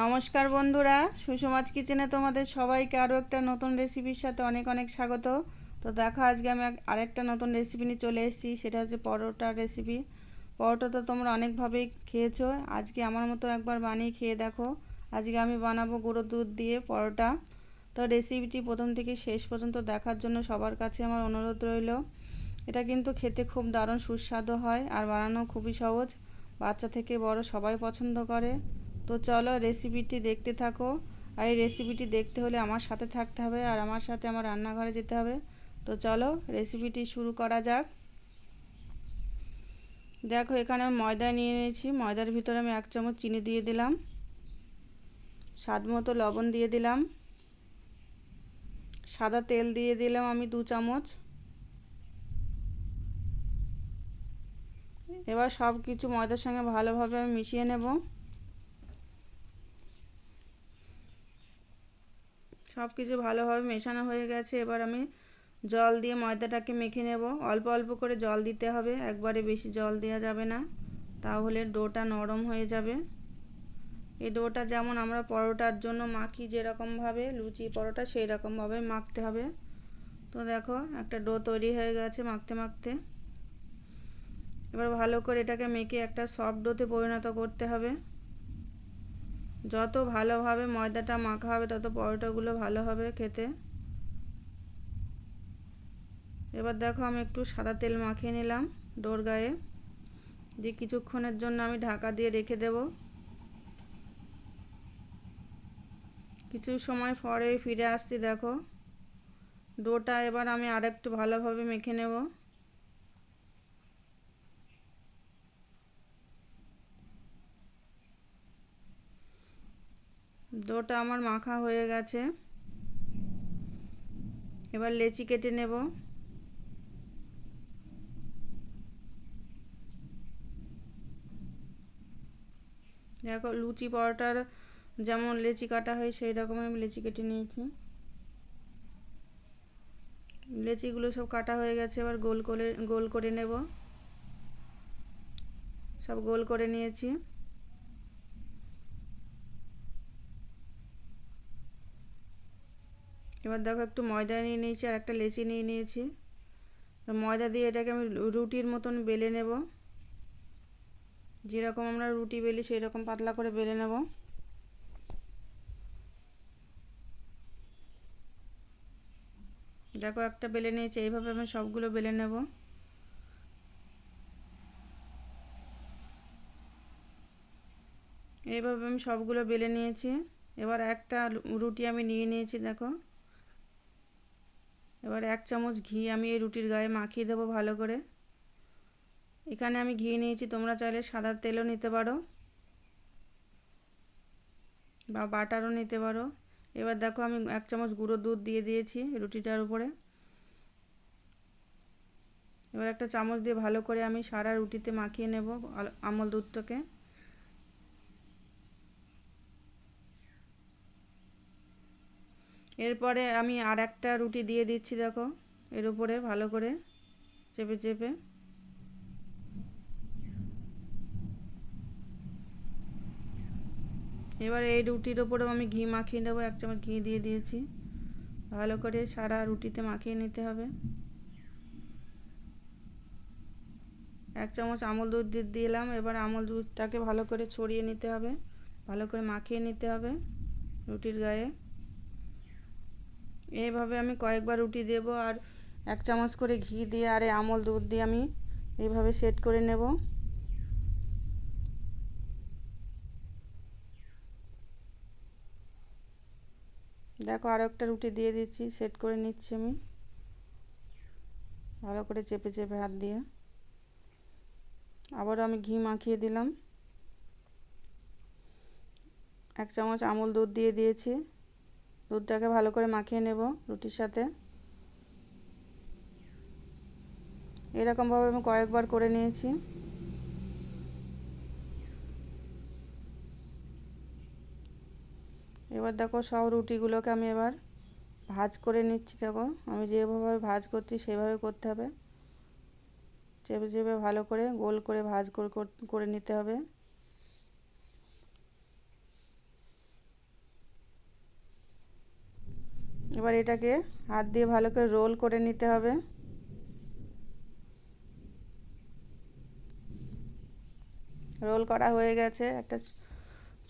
নমস্কার বন্ধুরা, সুষমাজ কিচেনে তোমাদের সবাইকে আরও একটা নতুন রেসিপির সাথে অনেক অনেক স্বাগত। তো দেখো, আজকে আমি আরেকটা নতুন রেসিপি নিয়ে চলে এসেছি। সেটা হচ্ছে পরোটার রেসিপি। পরোটা তো তোমরা অনেকভাবেই খেয়েছো, আজকে আমার মতো একবার বানিয়ে খেয়ে দেখো। আজকে আমি বানাবো গুঁড়ো দুধ দিয়ে পরোটা। তো রেসিপিটি প্রথম থেকে শেষ পর্যন্ত দেখার জন্য সবার কাছে আমার অনুরোধ রইল। এটা কিন্তু খেতে খুব দারুণ সুস্বাদু হয় আর বানানো খুবই সহজ, বাচ্চা থেকে বড় সবাই পছন্দ করে। তো চলো রেসিপিটি দেখতে থাকো। আর এই রেসিপিটি দেখতে হলে আমার সাথে থাকতে হবে আর আমার সাথে আমার রান্নাঘরে যেতে হবে। তো চলো রেসিপিটি শুরু করা যাক। দেখো, এখানে আমি ময়দা নিয়ে নিয়েছি। ময়দার ভিতরে আমি 1 চামচ চিনি দিয়ে দিলাম, স্বাদ মতো লবণ দিয়ে দিলাম, সাদা তেল দিয়ে দিলাম আমি 2 চামচ। এবার সব কিছু ময়দার সঙ্গে ভালোভাবে আমি মিশিয়ে নেব। সব কিছু ভালোভাবে মেশানো হয়ে গেছে। এবার আমি জল দিয়ে ময়দাটাকে মেখে নেব। অল্প অল্প করে জল দিতে হবে, একবারে বেশি জল দেওয়া যাবে না, তাহলে ডোটা নরম হয়ে যাবে। এই ডোটা যেমন আমরা পরোটার জন্য মাখি, যেরকমভাবে লুচি পরোটা সেই রকমভাবে মাখতে হবে। তো দেখো, একটা ডো তৈরি হয়ে গেছে মাখতে মাখতে। এবার ভালো করে এটাকে মেখে একটা সফট ডোতে পরিণত করতে হবে। যত ভালোভাবে ময়দাটা মাখা হবে তত পরোটাগুলো ভালো হবে খেতে। এবার দেখো, আমি একটু সাদা তেল মাখিয়ে নিলাম ডোর গায়ে, দিয়ে কিছুক্ষণের জন্য আমি ঢাকা দিয়ে রেখে দেব। কিছু সময় পরে ফিরে আসছি। দেখো, ডোটা এবার আমি আরেকটু ভালোভাবে মেখে নেব। ডোটা আমার মাখা হয়ে গেছে। এবার লেচি কেটে নেব। দেখো, লুচি পরোটার যেমন লেচি কাটা হয় সেই রকম আমি লেচি কেটে নিয়েছি। লেচিগুলো সব কাটা হয়ে গেছে। এবার গোল করে নেব। সব গোল করে নিয়েছি। এবার দেখো, একটু ময়দা নিয়ে নিয়েছি আর একটা লেচি নিয়ে নিয়েছি। ময়দা দিয়ে এটাকে আমি রুটির মতন বেলে নেব। যেরকম আমরা রুটি বেলি সেই রকম পাতলা করে বেলে নেব। দেখো, একটা বেলে নিয়েছি। এইভাবে আমি সবগুলো বেলে নেব। এইভাবে আমি সবগুলো বেলে নিয়েছি। এবার একটা রুটি আমি নিয়ে নিয়েছি। দেখো, এবার 1 চামচ ঘি আমি এই রুটির গায়ে মাখিয়ে দেবো ভালো করে। এখানে আমি ঘি নিয়েছি, তোমরা চাইলে সাদা তেলও নিতে পারো বা বাটারও নিতে পারো। এবার দেখো, আমি 1 চামচ গুঁড়ো দুধ দিয়ে দিয়েছি রুটিটার উপরে। এবার একটা চামচ দিয়ে ভালো করে আমি সারা রুটিতে মাখিয়ে নেব আমল দুধটাকে। এরপরে আমি আর একটা রুটি দিয়ে দিচ্ছি। দেখো, এর উপরে ভালো করে চেপে চেপে। এবার এই রুটির ওপরেও আমি ঘি মাখিয়ে নেবো। 1 চামচ ঘি দিয়ে দিয়েছি। ভালো করে সারা রুটিতে মাখিয়ে নিতে হবে। 1 চামচ আমল দুধ দিয়ে দিলাম। এবার আমল দুধটাকে ভালো করে ছড়িয়ে নিতে হবে, ভালো করে মাখিয়ে নিতে হবে রুটির গায়ে। এইভাবে আমি কয়েকবার রুটি দেব আর 1 চামচ করে ঘি দিয়ে আর এই আমল দুধ দিয়ে আমি এইভাবে সেট করে নেব। দেখো, আরও একটা রুটি দিয়ে দিচ্ছি, সেট করে নিচ্ছি আমি ভালো করে চেপে চেপে হাত দিয়ে। আবারও আমি ঘি মাখিয়ে দিলাম। 1 চামচ আমল দুধ দিয়ে দিয়েছি। দুধটাকে ভালো করে মাখিয়ে নেব রুটির সাথে। এরকমভাবে আমি কয়েকবার করে নিয়েছি। এবার দেখো, সব রুটিগুলোকে আমি এবার ভাঁজ করে নিচ্ছি। দেখো, আমি যেভাবে ভাঁজ করছি সেভাবে করতে হবে। চেপে চেপে ভালো করে গোল করে ভাঁজ করে নিতে হবে। এবার এটাকে হাত দিয়ে ভালো করে রোল করে নিতে হবে। রোল করা হয়ে গেছে। একটা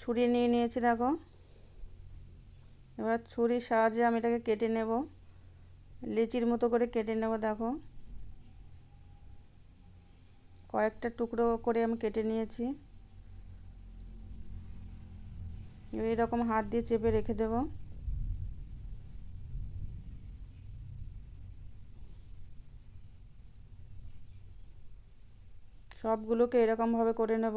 ছুরি নিয়ে নিয়েছি দেখো। এবার ছুরির সাহায্যে আমি এটাকে কেটে নেব, লিচির মতো করে কেটে নেব। দেখো কয়েকটা টুকরো করে আমি কেটে নিয়েছি। এইরকম হাত দিয়ে চেপে রেখে দেব। সবগুলোকে এরকমভাবে করে নেব।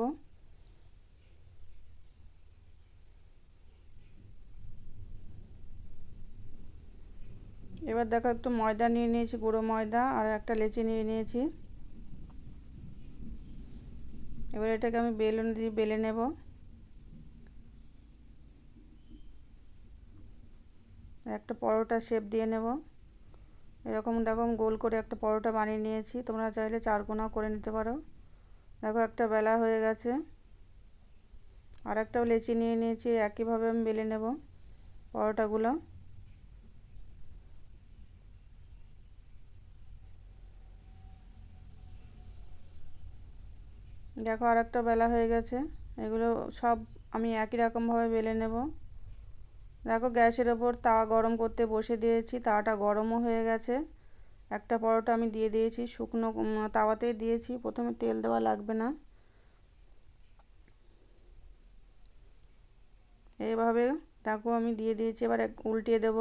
এবার দেখো একটু ময়দা নিয়ে নিয়েছি, গুঁড়ো ময়দা, আর একটা লেচি নিয়ে নিয়েছি। এবার এটাকে আমি বেলুন দিয়ে বেলে নেব। একটা পরোটা শেপ দিয়ে নেব। এরকম দেখো গোল করে একটা পরোটা বানিয়ে নিয়েছি। তোমরা চাইলে চারকোনাও করে নিতে পারো। দেখো একটা বেলা হয়ে গেছে। আর একটা লেচি নিয়ে নিয়েছি, একইভাবে আমি বেলে নেব পরোটাগুলো। দেখো আর একটা বেলা হয়ে গেছে। এগুলো সব আমি একই রকমভাবে বেলে নেব। দেখো গ্যাসের ওপর তাওয়া গরম করতে বসে দিয়েছি, তাওয়াটা গরমও হয়ে গেছে। একটা পরোটা আমি দিয়ে দিয়েছি, শুকনো তাওয়াতেই দিয়েছি, প্রথমে তেল দেওয়া লাগবে না। এইভাবে দেখো আমি দিয়ে দিয়েছি। এবার উল্টিয়ে দেব।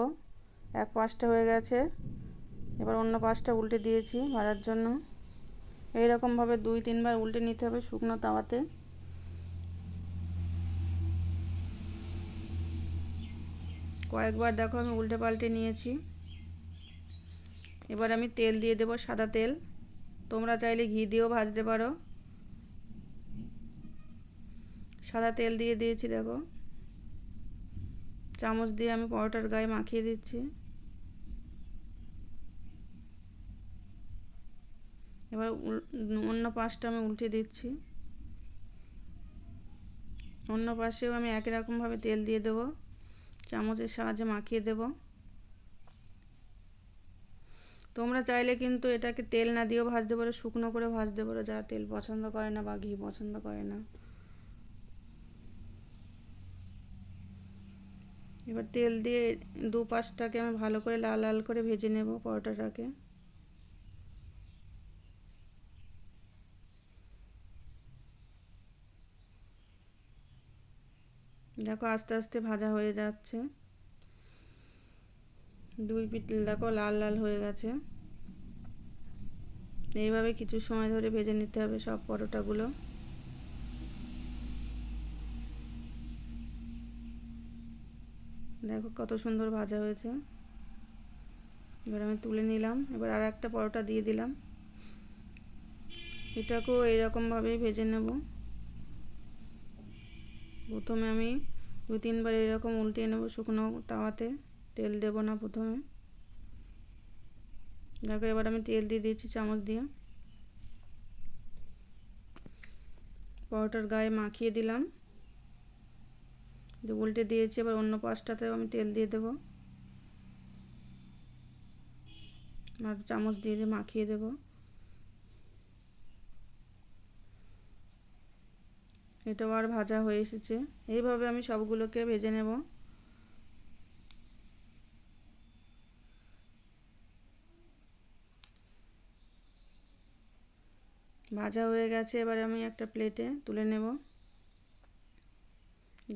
এক পাশটা হয়ে গেছে, এবার অন্য পাশটা উল্টে দিয়েছি ভাজার জন্য। এইরকমভাবে 2-3 বার উল্টে নিতে হবে শুকনো তাওয়াতে। কয়েকবার দেখো আমি উল্টে পাল্টে নিয়েছি। এবার আমি তেল দিয়ে দেব, সাদা তেল। তোমরা চাইলে ঘি দিয়েও ভাজতে পারো। সাদা তেল দিয়ে দিয়েছি দেখো। চামচ দিয়ে আমি পরোটার গায়ে মাখিয়ে দিচ্ছি। এবার অন্য পাশটা আমি উল্টে দিচ্ছি। অন্য পাশেও আমি একই রকমভাবে তেল দিয়ে দেব, চামচের সাহায্যে মাখিয়ে দেব। তোমরা চাইলে কিন্তু এটাকে তেল না দিয়েও ভাজতে পারো, শুকনো করে ভাজতে পারো, যারা তেল পছন্দ করে না বা ঘি পছন্দ করে না। এবার তেল দিয়ে দুপাশটাকে আমি ভালো করে লাল লাল করে ভেজে নেব পরোটাটাকে। দেখো আস্তে আস্তে ভাজা হয়ে যাচ্ছে। দুই পিঠ দেখো লাল লাল হয়ে গেছে। এইভাবে কিছু সময় ধরে ভেজে নিতে হবে সব পরোটাগুলো। দেখো কত সুন্দর ভাজা হয়েছে। এবার আমি তুলে নিলাম। এবার আর একটা পরোটা দিয়ে দিলাম। এটাকেও এইরকমভাবেই ভেজে নেব। প্রথমে আমি 2-3 বার এরকম উল্টিয়ে নেব শুকনো তাওয়াতে, তেল দেব না প্রথমে। দেখো এবার আমি তেল দিয়ে দিয়েছি চামচ দিয়ে, পরোটার গায়ে মাখিয়ে দিলাম। উল্টে দিয়েছি, এবার অন্য পাশটাতেও আমি তেল দিয়ে দেব, আর চামচ দিয়ে মাখিয়ে দেব। এটাও আর ভাজা হয়ে এসেছে। এইভাবে আমি সবগুলোকে ভেজে নেব। ভাজা হয়ে গেছে। এবার আমি একটা প্লেটে তুলে নেব।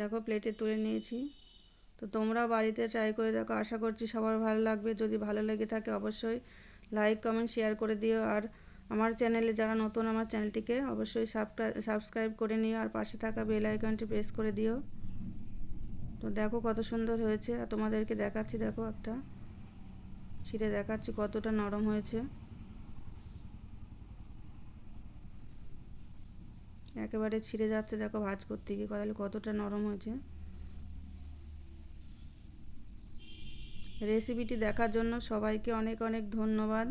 দেখো প্লেটে তুলে নিয়েছি। তো তোমরাও বাড়িতে ট্রাই করে দেখো, আশা করছি সবার ভালো লাগবে। যদি ভালো লেগে থাকে অবশ্যই লাইক কমেন্ট শেয়ার করে দিও। আর আমার চ্যানেলে যারা নতুন, আমার চ্যানেলটিকে অবশ্যই সাবস্ক্রাইব করে নিও, আর পাশে থাকা বেল আইকনটি প্রেস করে দিও। তো দেখো কত সুন্দর হয়েছে। আর তোমাদেরকে দেখাচ্ছি, দেখো একটা ছিঁড়ে দেখাচ্ছি কতটা নরম হয়েছে। একেবারে ছিঁড়ে যাচ্ছে দেখো ভাজ করতে গিয়ে, তাহলে কতটা নরম হয়েছে। রেসিপিটি দেখার জন্য সবাইকে অনেক অনেক ধন্যবাদ।